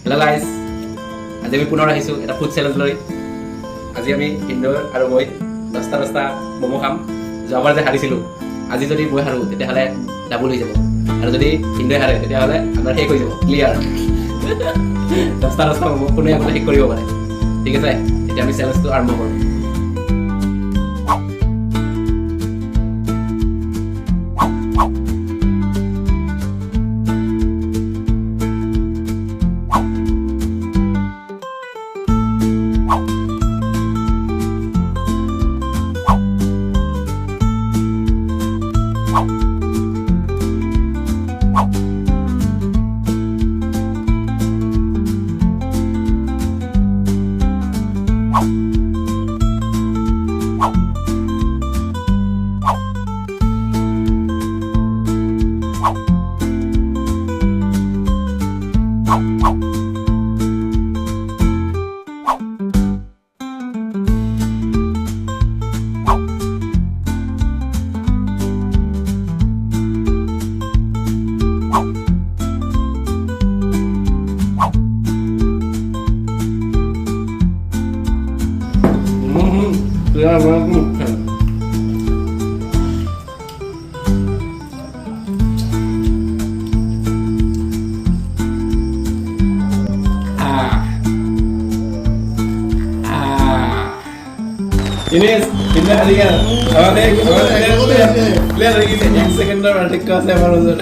Hello' guys, আজি আমি পুনৰ আহিছোঁ এটা ফুড চেলেঞ্জ লৈ। আজি আমি ইন্দৰ আৰু মই 10টা ম'ম' খাম। যোৱাবাৰ যে হাৰিছিলোঁ, আজি যদি মই হাৰোঁ তেতিয়াহ'লে ডাবল হৈ যাব, আৰু যদি ইন্দই হাৰে তেতিয়াহ'লে আমাৰ শেষ হৈ যাব, ক্লিয়াৰ। 10টা ম'ম' কোনে আগতে শেষ কৰিব পাৰে। ঠিক আছে, এতিয়া আমি চেলেঞ্জটো আৰম্ভ কৰোঁ। Ini pindah dia. Lihat lagi 1 second dah, ada kasih baru.